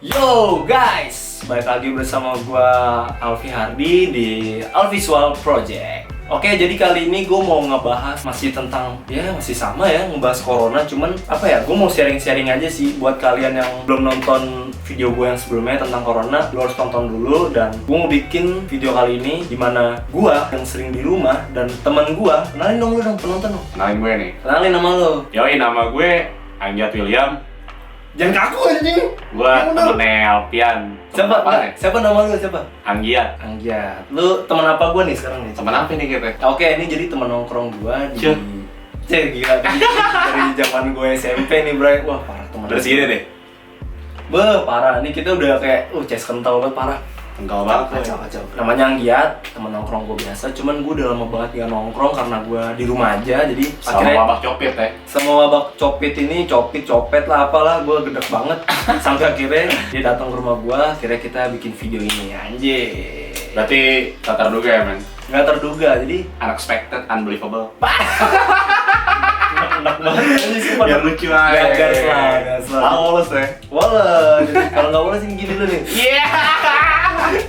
Yo guys, balik lagi bersama gua Alfi Hardi di Alvisual Project. Oke, jadi kali ini gue mau ngebahas masih tentang, masih sama ya, ngebahas corona. Cuman apa ya, gue mau sharing-sharing aja sih buat kalian yang belum nonton video gue yang sebelumnya tentang corona. Lo harus tonton dulu, dan gue mau bikin video kali ini dimana gue yang sering di rumah dan teman gue. Kenalin dong lu dong, penonton dong. Kenalin gue nih. Kenalin nama lo. Yoi, nama gue Angjat William. Jangan kaku anjing. Gue temennya Alpian. Siapa? Apa nih? Siapa nama lu? Siapa? Anggiat. Anggiat. Lu teman apa gue nih sekarang nih? Temen apa nih kita? Oke, ini jadi teman nongkrong gue di... Cuk. Gila, dari zaman gue SMP nih, bro. Wah, parah teman. Dari sini deh. Parah. Ini kita udah kayak, ces kental banget, parah. Kental banget. Kacau. Namanya Anggiat, teman nongkrong gue biasa. Cuman gue udah lama banget gak nongkrong karena gue di rumah aja. Jadi Sama babak copet ya. sama babak copet ini, copet lah apalah, gue gedek banget. Sampai akhirnya dia datang ke rumah gue, akhirnya kita bikin video ini, anjir. Berarti tak terduga ya, men? Nggak terduga, jadi Unexpected, unbelievable. enak banget aja sih. Biar lucu aja. Gas lah. Ah, woles ya? Wala, jadi kalau nggak boleh sih gini dulu nih. Iya.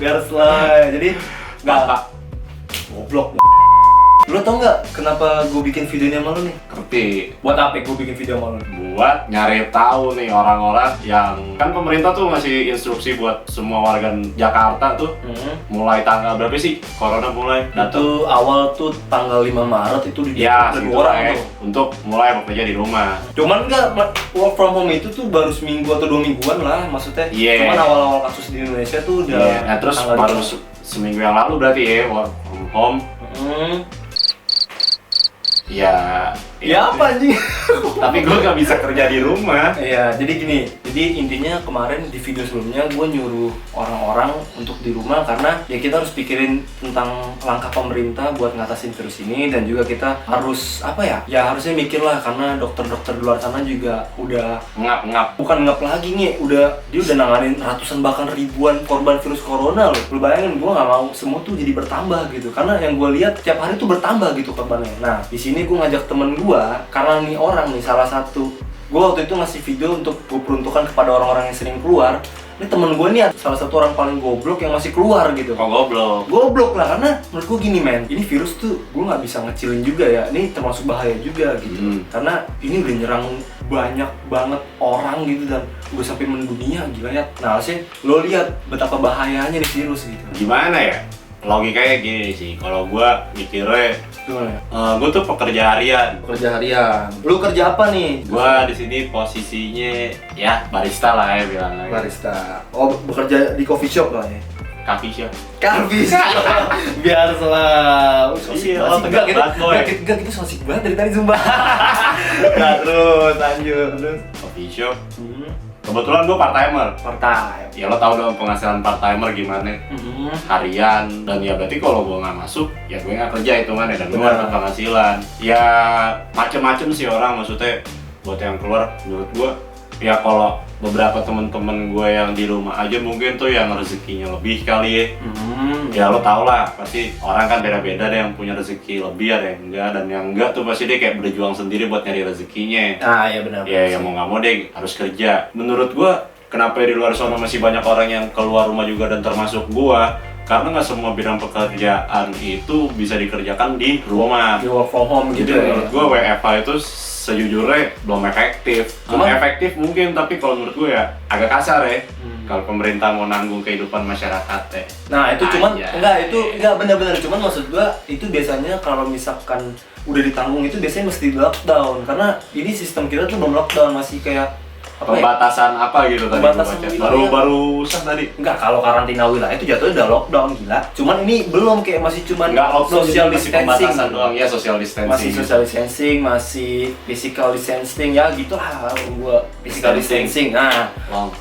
Biar lah. Jadi nggak Bapak. goblok. Lu tau nggak kenapa gue bikin video ini sama lu nih? Ngerti. Buat apa gue bikin video sama lu? Buat nyari tahu nih orang-orang yang kan pemerintah tuh ngasih instruksi buat semua warga Jakarta tuh mulai tanggal berapa sih corona mulai Itu awal tuh tanggal 5 Maret itu di ya Depok, segitu orang lah ya, tuh. untuk mulai bekerja di rumah. Cuman nggak, work from home itu tuh baru seminggu atau 2 mingguan lah maksudnya. Iya. Cuman awal-awal kasus di Indonesia tuh udah Nah, terus tanggal baru 5. seminggu yang lalu berarti ya work from home. Ya apa anjing? tapi gue gak bisa kerja di rumah. Iya, jadi gini. Jadi intinya kemarin di video sebelumnya gue nyuruh orang-orang untuk di rumah karena ya kita harus pikirin tentang langkah pemerintah buat ngatasin virus ini, dan juga kita harus apa ya? Ya harusnya mikir lah karena dokter-dokter di luar sana juga udah Ngap bukan ngap lagi nih, dia udah nanganin ratusan bahkan ribuan korban virus corona loh. Lu bayangin, gue nggak mau semua tuh jadi bertambah gitu, karena yang gue lihat tiap hari tuh bertambah gitu korbannya. Nah di sini gue ngajak temen gue karena nih orang nih salah satu, gue waktu itu ngasih video untuk gue peruntukan kepada orang-orang yang sering keluar. Ini temen gue nih salah satu orang paling goblok yang masih keluar gitu. Kok goblok? Goblok lah, karena menurut gue gini men, ini virus tuh gue nggak bisa ngecilin juga ya, ini termasuk bahaya juga gitu. Karena ini udah nyerang banyak banget orang gitu dan udah sampai mendunia, gila ya. Nah sih lo lihat betapa bahayanya nih virus gitu. Gimana ya? Logikanya gini sih, kalau gue mikirnya Gimana? gue tuh pekerja harian. Pekerja harian. Lu kerja apa nih? Gue di sini posisinya ya barista lah ya bilangnya. Barista. Oh, bekerja di coffee shop lah ya. Coffee shop. Coffee shop. Biar salah. Iya, lo tegak banget, boy. Enggak, kita so asik banget dari tadi sumpah. Nah, terus lanjut terus. Coffee shop. Kebetulan gue part timer. Part-time. Ya lo tau dong penghasilan part timer gimana? Harian, dan ya berarti kalau gue nggak masuk ya gue nggak kerja hitungannya, dan gue nggak dapat penghasilan. Ya macem-macem sih orang, maksudnya buat yang keluar menurut gue ya kalau beberapa temen-temen gue yang di rumah aja mungkin tuh yang rezekinya lebih kali ya. Ya lo tau lah, pasti orang kan beda-beda, ada yang punya rezeki lebih, ada yang enggak, dan yang enggak tuh pasti dia kayak berjuang sendiri buat nyari rezekinya. Ah ya benar. Ya mau nggak mau deh harus kerja. Menurut gue kenapa di luar sana masih banyak orang yang keluar rumah juga, dan termasuk gue, karena nggak semua bidang pekerjaan itu bisa dikerjakan di rumah. Di work from home gitu. Jadi menurut gue WFH itu sejujurnya belum efektif. Cuma efektif mungkin, tapi kalau menurut gue ya agak kasar ya. Kalau pemerintah mau nanggung kehidupan masyarakat ya. Nah itu cuman Aja. enggak benar-benar, cuman maksud gua itu biasanya kalau misalkan udah ditanggung itu biasanya mesti di lockdown, karena ini sistem kita tuh belum lockdown, masih kayak apa ya? Pembatasan apa gitu tadi Pembatasan gua baca. wilayah. Baru usah tadi. Enggak, kalau karantina wilayah itu jatuhnya udah lockdown, gila. Cuman ini belum, kayak masih cuman Enggak lockdown, social masih distancing. pembatasan doang ya, social distancing. Masih social distancing, masih physical distancing ya gitulah gua. Physical distancing. Nah, Long.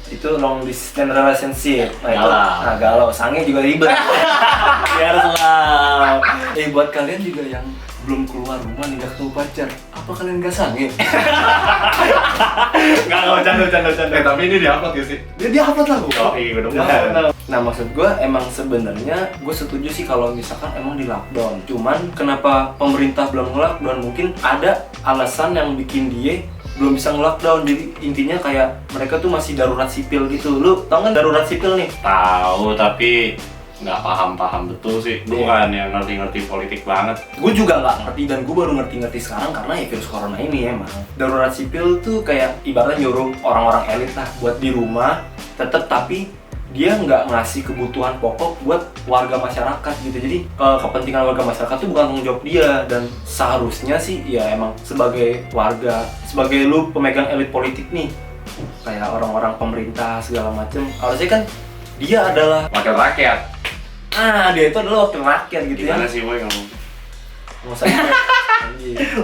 itu long distance relationship. Nah, itu Galau. galau, sange juga ribet. Biar selalu. Buat kalian juga yang belum keluar rumah nih, gak ketemu pacar, apa kalian gak sange? Enggak bercanda. Tapi ini di-upload ya sih? Dia upload lah gua. Oh iya, bener. Nah maksud gue emang sebenarnya gue setuju sih kalau misalkan emang di lockdown. Cuman kenapa pemerintah belum nge-lockdown? Mungkin ada alasan yang bikin dia belum bisa nge-lockdown. Jadi intinya kayak mereka tuh masih darurat sipil gitu. Lu tau kan darurat sipil nih? Tahu, tapi nggak paham betul sih. Gue bukan yang ngerti politik banget. Gue juga nggak ngerti, dan gue baru ngerti sekarang karena ya virus corona ini emang. Darurat sipil tuh kayak ibaratnya nyuruh orang-orang elit lah buat di rumah tetap, tapi dia nggak ngasih kebutuhan pokok buat warga masyarakat gitu. Jadi kepentingan warga masyarakat tuh bukan tanggung jawab dia, dan seharusnya sih ya emang sebagai warga, sebagai lu pemegang elit politik nih, kayak orang-orang pemerintah segala macem, harusnya kan dia adalah Wakil rakyat. dia itu adalah wakil rakyat gitu. Gimana ya sih boy ngomong? nggak usah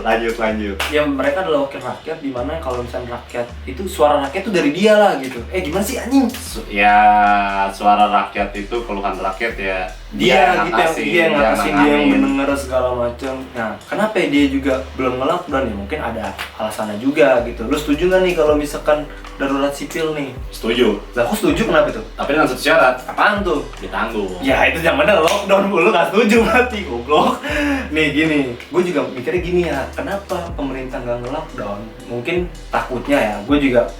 Lanjut. ya mereka adalah wakil rakyat, dimana kalau misalnya rakyat itu, suara rakyat itu dari dia lah gitu. Gimana sih anjing? Ya suara rakyat itu keluhan rakyat ya. Dia gitu, yang ngatasin, dia yang nanganin. mendengar segala macam. Nah, kenapa dia juga belum nge-lockdown ya? Mungkin ada alasannya juga gitu. Lu setuju nggak nih kalau misalkan darurat sipil nih? Setuju. Lah, aku setuju, kenapa itu? Tapi dengan satu syarat, Apaan tuh? ditanggung. Ya itu zamannya lockdown, lu nggak setuju berarti, goblok. Nih gini, gue juga mikirnya gini ya, kenapa pemerintah nggak nge-lockdown? Mungkin takutnya ya, gue juga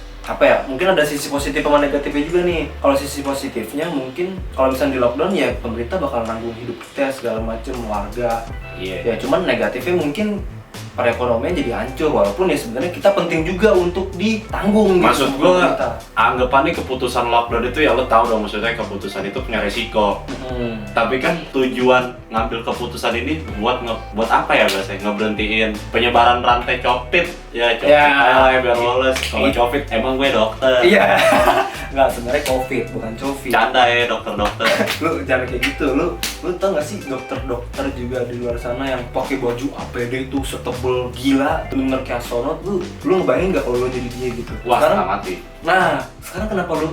mungkin ada sisi positif sama negatifnya juga nih. Kalau sisi positifnya mungkin kalau misalnya di lockdown ya pemerintah bakal nanggung hidup kita segala macam, warga. Iya. Ya cuman negatifnya mungkin perekonomian jadi hancur, walaupun ya sebenarnya kita penting juga untuk ditanggung. Maksud gitu, gue, pemerintah. anggapannya keputusan lockdown itu ya lo tahu dong, maksudnya keputusan itu punya resiko. Tapi kan tujuan ngambil keputusan ini buat apa ya bahasanya? Ngeberhentiin penyebaran rantai COVID. Ya COVID aja biar lolos. Kalau COVID emang gue dokter. Iya. Nggak, sebenarnya COVID bukan COVID. Canda ya dokter-dokter. Lu jangan kayak gitu. Lu tau gak sih dokter-dokter juga di luar sana yang pakai baju APD itu setebel gila, bener kayak astronot. Lu ngebayangin gak kalau lu jadi dia gitu? Wah, Sekarang, mati. Nah, sekarang kenapa lu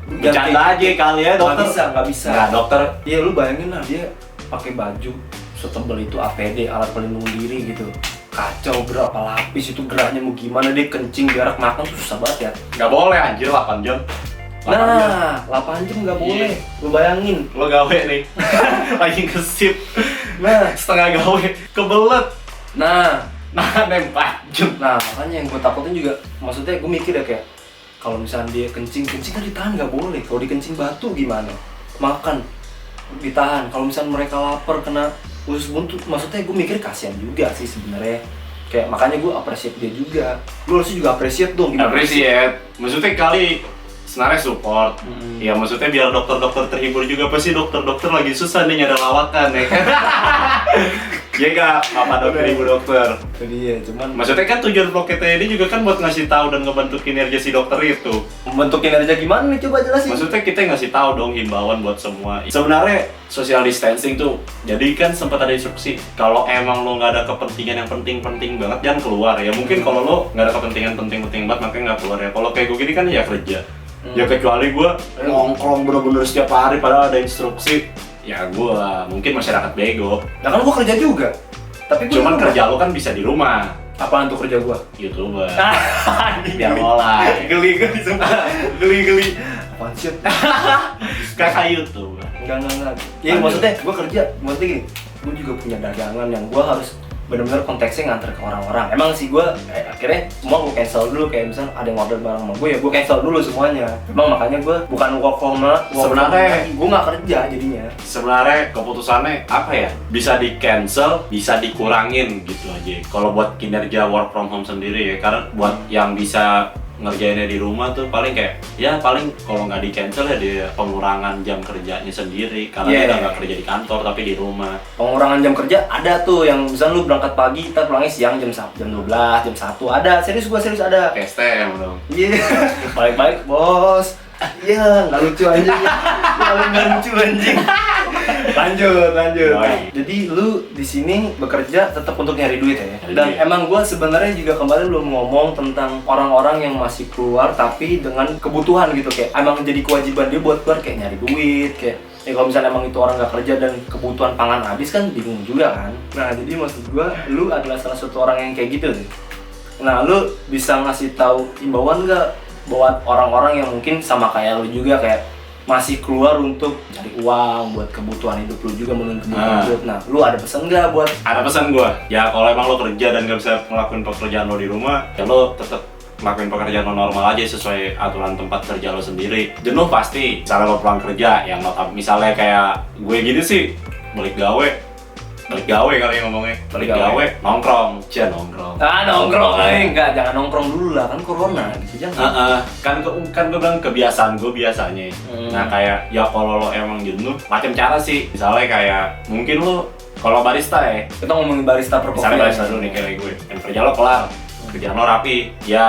Bercanda aja kali ya dokter. Nggak bisa. Nggak, dokter. Iya, lu bayangin lah dia pakai baju setebel itu APD, alat pelindung diri gitu. Kacau, berapa lapis itu, geraknya mau gimana, dia kencing, jarak makan tuh susah banget ya. Nggak boleh anjir 8 jam. 8 jam. Nah, 8 jam nggak boleh. Lu bayangin. Lo gawe nih. Lagi ngesip. Nah, Setengah gawe kebelet. nah, 4 jam. Nah, makanya yang gue takutin juga, maksudnya gue mikir ya kayak kalau misalnya dia kencing kan ditahan, nggak boleh. Kalau dikencing batu gimana? Makan ditahan. Kalau misalnya mereka lapar kena usus buntu, maksudnya gue mikir kasihan juga sih sebenarnya. Kayak makanya gue appreciate dia juga. Lu harusnya juga appreciate dong. Gimana sih? Appreciate. Maksudnya kali sebenarnya support. Ya maksudnya biar dokter-dokter terhibur juga, pasti dokter-dokter lagi susah nih nyari lawatan ya kan. Iya gak? Apa dokter ibu dokter? Jadi ya, cuman Maksudnya kan tujuan Vloggetnya ini juga kan buat ngasih tahu dan ngebantu kinerja si dokter itu. membentuk kinerja gimana nih, coba jelasin. Maksudnya kita ngasih tahu dong himbauan buat semua. Sebenarnya social distancing tuh, jadi kan sempat ada instruksi kalau emang lo nggak ada kepentingan yang penting-penting banget jangan keluar ya. Mungkin kalau lo nggak ada kepentingan penting-penting banget makanya nggak keluar ya. Kalau kayak gue gini kan ya kerja. Ya kecuali gue nongkrong bener-bener setiap hari padahal ada instruksi. Ya gue mungkin masyarakat bego. Nah kan gue kerja juga. Tapi gua Cuman juga. kerja lo kan bisa di rumah. Apaan tuh kerja gue? YouTuber. Biar mulai. Geli sumpah. Geli. Apaan sih? Kakak YouTube. Enggak. Ya maksudnya gue kerja, maksudnya gini, gue juga punya dagangan yang gue harus benar-benar konteksnya nganter ke orang-orang. Emang sih gue akhirnya semua gue cancel dulu, kayak misalnya ada yang order barang sama gue ya gue cancel dulu semuanya. Emang makanya gue bukan work from home. Sebenarnya gue nggak kerja jadinya. Sebenarnya keputusannya apa ya? Bisa di cancel, bisa dikurangin gitu aja. Kalau buat kinerja work from home sendiri ya, karena buat yang bisa ngerjainnya di rumah tuh paling kayak ya paling kalau nggak di cancel ya di pengurangan jam kerjanya sendiri karena dia udah nggak kerja di kantor tapi di rumah. Pengurangan jam kerja ada tuh yang misalnya lu berangkat pagi, kita pulangnya siang jam 12, jam 1 ada. Serius ada. STM dong. Iya, baik-baik bos. Iya, nggak lucu anjing. Nggak lucu anjing. Lanjut. Baik. Jadi lu di sini bekerja tetap untuk nyari duit ya. Nyari Dan duit. emang gua sebenarnya juga kemarin belum ngomong tentang orang-orang yang masih keluar tapi dengan kebutuhan gitu, kayak emang jadi kewajiban dia buat keluar kayak nyari duit kayak. Ya kalau misalnya emang itu orang nggak kerja dan kebutuhan pangan habis kan bingung juga kan. Nah jadi maksud gua, lu adalah salah satu orang yang kayak gitu sih. Nah lu bisa ngasih tahu imbauan nggak buat orang-orang yang mungkin sama kayak lu juga, kayak masih keluar untuk cari uang buat kebutuhan hidup lu juga, memenuhi kebutuhan hidup. Nah lu ada pesan nggak buat Ada pesan gua. Ya kalau emang lo kerja dan nggak bisa ngelakuin pekerjaan lo di rumah, ya lo tetap ngelakuin pekerjaan lo normal aja sesuai aturan tempat kerja lo sendiri. Jenuh pasti, misalnya lo pulang kerja, yang misalnya kayak gue gini sih, balik gawe kali ngomongnya, balik gawe, nongkrong. Nongkrong enggak, jangan nongkrong dulu lah, kan corona gitu jangan. Kan gue bilang kebiasaan gue biasanya. Nah kayak ya kalau lo emang jenuh, macam cara sih, misalnya kayak mungkin lo kalau barista ya, Kita ngomongin barista per kopi. misalnya barista dulu nih kayak gue, yang kerja lo kelar, kerjaan lo rapi, ya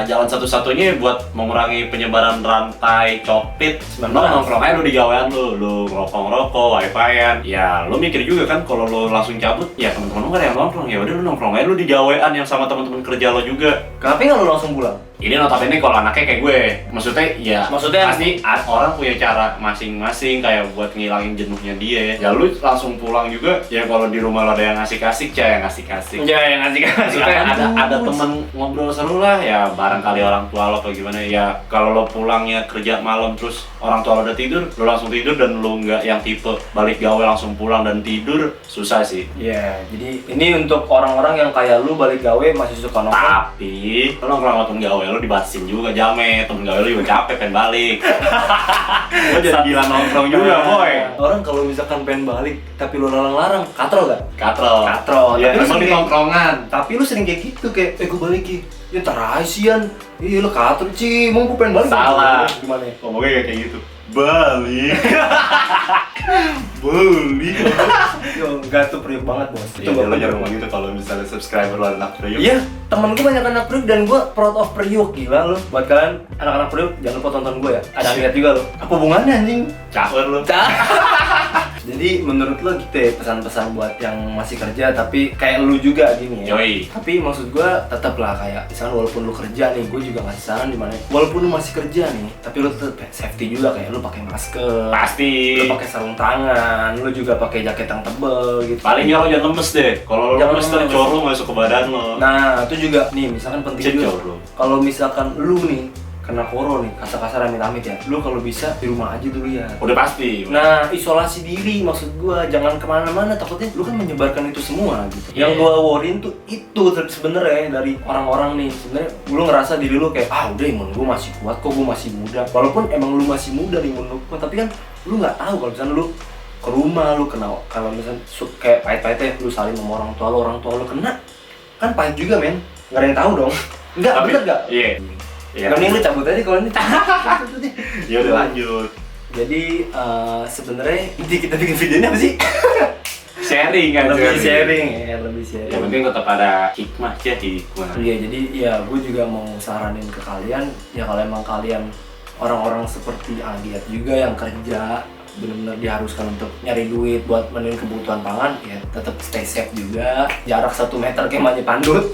jalan satu-satunya buat mengurangi penyebaran rantai copit, lo nongkrong aja lo di gawean lo ngerokok, wifi-an, ya lo mikir juga kan kalau lo langsung cabut, ya teman-teman lo kan yang nongkrong, ya udah lo nongkrong aja lo di gawean yang sama teman-teman kerja lo juga. Kenapa nggak lu langsung pulang? Ini notabene kalau anaknya kayak gue, maksudnya pasti orang punya cara masing-masing kayak buat ngilangin jenuhnya dia. Ya lu langsung pulang juga, ya kalau di rumah lo ada yang ngasih-kasih, yang ngasih-kasih. Ya yang ngasih-kasih. Ada temen ngobrol seru lah, ya barangkali orang tua lo atau gimana. Ya kalau lo pulangnya kerja malam terus orang tua lo udah tidur, lo langsung tidur dan lo nggak yang tipe balik gawe langsung pulang dan tidur, susah sih. Iya, jadi ini untuk orang-orang yang kayak lu balik gawe masih suka nongkrong. Tapi lo nongkrong sama temen gawe lo dibatasin juga jamet, temen gawe lo juga capek pengen balik. Lo jadi gila nongkrong juga boy. Orang kalau misalkan pengen balik tapi lu larang-larang, katrol gak? Katrol. Ya, Tapi lu emang di sering nongkrongan. Tapi lu sering kayak gitu kayak, gue balik ya ntar Asian. Iya lu katrol Ci, mau gue pengen balik. Salah. Gimana? Ngomongnya kayak gitu. Balik. Yo, enggak tuh priuk banget bos. Itu lo ngomong gitu kalau misalnya subscriber lo anak priuk. Iya, temen gue banyak anak priuk dan gue proud of priuk, gila lo. Buat kalian anak-anak priuk jangan lupa tonton gue ya. Ada lihat juga lo. Apa hubungannya anjing? Caur lo. Jadi menurut lo gitu ya pesan-pesan buat yang masih kerja tapi kayak lu juga gini ya. Yoi. Tapi maksud gue tetap lah kayak misalnya walaupun lu kerja nih, gue juga ngasih saran di mana. Walaupun lu masih kerja nih, tapi lu tetap safety juga kayak lu pakai masker. Pasti. Lu pakai sarung tangan, lu juga pakai jaket yang tebel gitu. Paling lo jangan lemes deh. Kalau lo lemes ntar cor lo masuk ke badan lo. Nah, itu juga nih misalkan penting juga. Cor lo. Kalau misalkan lu nih kena koro nih, kasar-kasar amit-amit ya, lu kalau bisa di rumah aja dulu ya. Udah pasti. Nah, isolasi diri maksud gua, jangan kemana-mana, takutnya lu kan menyebarkan itu semua gitu. Yeah. Yang gua worryin tuh itu sebenarnya dari orang-orang nih, sebenarnya lu ngerasa diri lu kayak udah imun gua masih kuat kok, gua masih muda. Walaupun emang lu masih muda imun lu kuat, tapi kan lu nggak tahu kalau misalnya lu ke rumah lu kena, kalau misalnya kayak pahit-pahitnya lu saling sama orang tua lu kena, kan pahit juga men, nggak ada yang tahu dong. Enggak, bener nggak? Iya. Iya. Mending lu cabut aja kalau ini. Ya udah lanjut. Jadi sebenarnya inti kita bikin video ini apa sih? Sharing kan. Lebih sharing ya, lebih sharing. Yang penting tetap ada hikmah ya hikmah. Iya, jadi ya gue juga mau saranin ke kalian ya kalau emang kalian orang-orang seperti Agiat juga yang kerja benar-benar diharuskan untuk nyari duit buat memenuhi kebutuhan pangan, ya tetap stay safe juga, jarak 1 meter kayak manja pandut.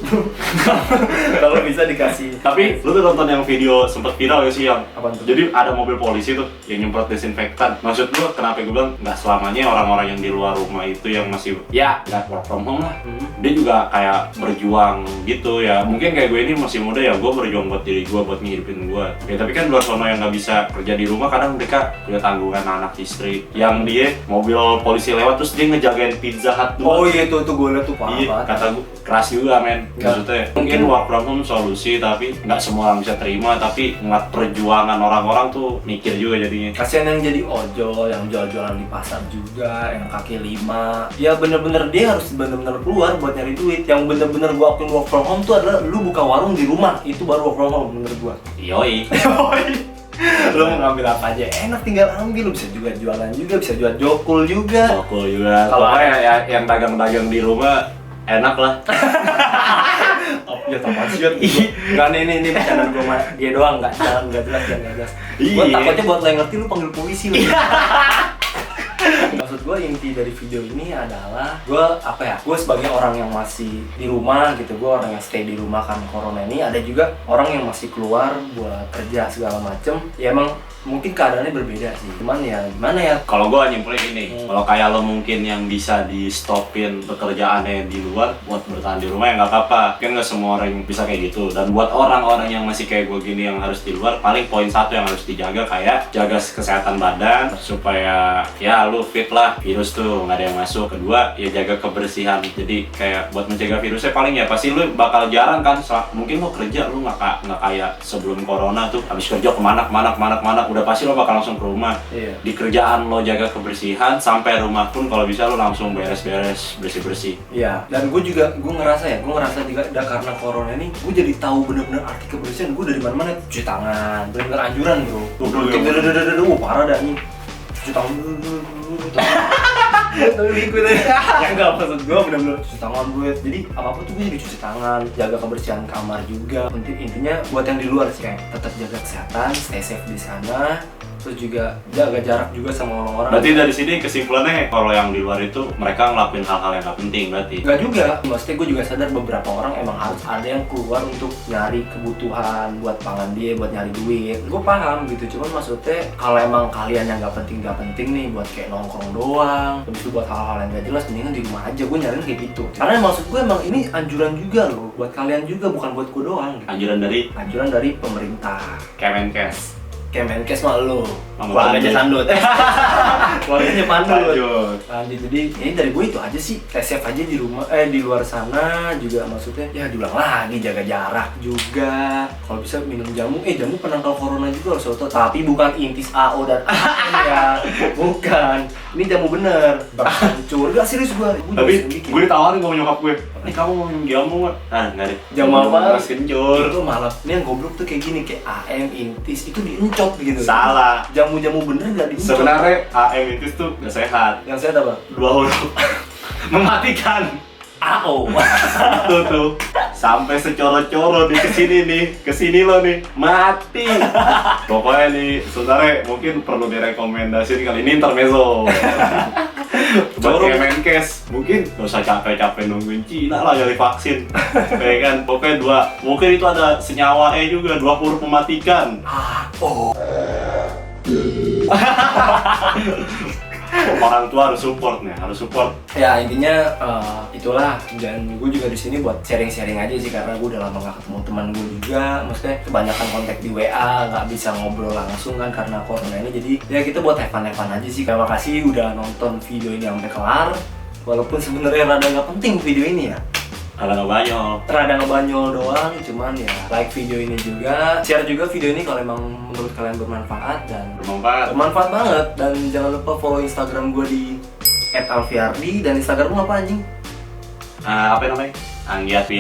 Kalau bisa dikasih. Tapi lu tuh nonton yang video sempat viral ya sih yang Apaan tuh? jadi ada mobil polisi tuh yang nyemprot desinfektan. Maksud lu kenapa gue bilang nggak selamanya orang-orang yang di luar rumah itu yang masih ya nggak work from home lah. Dia juga kayak berjuang gitu ya. Mungkin kayak gue ini masih muda ya, gue berjuang buat diri gue, buat ngidupin gue. Ya tapi kan luar sana yang nggak bisa kerja di rumah, kadang mereka punya tanggungan anak istri. Yang dia mobil polisi lewat terus dia ngejagain Pizza Hut dulu. Oh iya, itu gue liat tuh parah Iya, banget. kata gue keras juga men. Maksudnya mungkin work from home solusi, tapi nggak semua orang bisa terima. Tapi ngeliat perjuangan orang-orang tuh mikir juga jadinya. Kasian yang jadi ojol, yang jual-jualan di pasar juga, yang kaki lima. Ya bener-bener dia harus bener-bener keluar buat nyari duit. Yang bener-bener gua akuin work from home tuh adalah lu buka warung di rumah, itu baru work from home menurut gua. Yoi. Lu mau ngambil apa aja enak, tinggal ambil. Lu bisa juga jualan juga, bisa jual jokul juga. Jokul juga. Kalau Pokoknya ya, yang dagang-dagang di rumah enak lah. Ya tambah sih. Enggak ini bercandaan gua sama dia doang, enggak jelas. Gua Iya. takutnya buat lo yang ngerti lu panggil polisi lu. Maksud gue inti dari video ini adalah gue sebagai orang yang masih di rumah gitu, gue orang yang stay di rumah karena corona ini, ada juga orang yang masih keluar buat kerja segala macem. Ya emang mungkin keadaannya berbeda sih, cuman ya gimana ya. Kalau gue nyimpulin ini, kalau kayak lo mungkin yang bisa di stopin pekerjaannya di luar buat bertahan di rumah ya nggak apa-apa. Kan nggak semua orang bisa kayak gitu. Dan buat orang-orang yang masih kayak gue gini yang harus di luar, paling poin satu yang harus dijaga kayak jaga kesehatan badan supaya ya lo fit lah. lah virus tuh nggak ada yang masuk. Kedua ya jaga kebersihan, jadi kayak buat mencegah virusnya paling ya pasti lu bakal jarang kan, mungkin lo kerja lu nggak kayak sebelum corona tuh habis kerja kemana udah pasti lo bakal langsung ke rumah. Di kerjaan lo jaga kebersihan, sampai rumah pun kalau bisa lo langsung beres-beres bersih-bersih. Iya, dan gue ngerasa juga karena corona ini gue jadi tahu bener-bener arti kebersihan. Gue dari mana-mana cuci tangan, bener-bener anjuran bro. Parah dah nih, cuci tangan tapi liquid ya enggak, maksud gue bener-bener cuci tangan gue. Jadi apa-apa tuh gue jadi cuci tangan, jaga kebersihan kamar juga. Intinya buat yang di luar sih kayak tetap jaga kesehatan, stay safe di sana. Terus juga jaga jarak juga sama orang-orang. Berarti dari sini kesimpulannya kalau yang di luar itu mereka ngelakuin hal-hal yang gak penting berarti? Enggak juga, maksudnya gue juga sadar beberapa orang emang harus ada yang keluar untuk nyari kebutuhan buat pangan dia, buat nyari duit. Gue paham gitu, cuman maksudnya kalau emang kalian yang gak penting nih buat kayak nongkrong doang, habis itu buat hal-hal yang gak jelas, mendingan di rumah aja. Gue nyariin kayak gitu. Karena maksud gue emang ini anjuran juga loh, buat kalian juga, bukan buat gue doang gitu. Anjuran dari pemerintah Kemenkes mah lu, keluarganya Sandut. Keluarganya Pandut. Lanjut, jadi ini dari gue itu aja sih. Stay safe aja di rumah, di luar sana juga maksudnya. Ya diulang lagi, jaga jarak juga. Kalau bisa minum jamu, jamu penangkal corona juga harus tahu. Tapi bukan Intis AO dan AM ya, bukan. Ini jamu bener, berhancur. Gak serius gue. Tapi gue ditawarin sama nyokap gue. Kamu mau minum jamu nggak? Nggak deh. Jamu apa? Mas kencur. Itu malah. Ini yang goblok tuh kayak gini, kayak AM, Intis itu diencot gitu. Salah. Jamu-jamu bener nggak diencot. Sebenarnya AM Intis tuh nggak sehat. Yang sehat apa? 2 huruf. Mematikan. AO. Itu tuh. Sampai secoro-coro di kesini lo nih mati. Pokoknya nih, saudara mungkin perlu direkomendasiin kali ini intermezzo. Buat Kemenkes, mungkin gak usah capek-capek nungguin Cina lah dari vaksin. Kayak kan, pokoknya mungkin itu ada senyawa juga, 2 huruf mematikan. Orang tua harus support. Ya intinya itulah, dan gue juga di sini buat sharing-sharing aja sih, karena gue udah lama gak ketemu teman gue juga. Maksudnya kebanyakan kontak di WA, nggak bisa ngobrol langsung kan karena corona ini. Jadi ya kita buat have fun aja sih. Terima kasih udah nonton video ini sampai kelar. Walaupun sebenarnya rada nggak penting video ini ya. Rada ngebanyol doang, cuman ya like video ini juga, share juga video ini kalau emang menurut kalian bermanfaat bermanfaat banget. Dan jangan lupa follow Instagram gue di @alfiardi, dan Instagram lu apa anjing? Apa namanya? Anggiat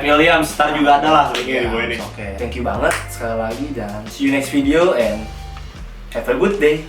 Williams, ntar juga ada lah linknya di bawah ini. Oke, thank you banget sekali lagi, dan see you next video and have a good day.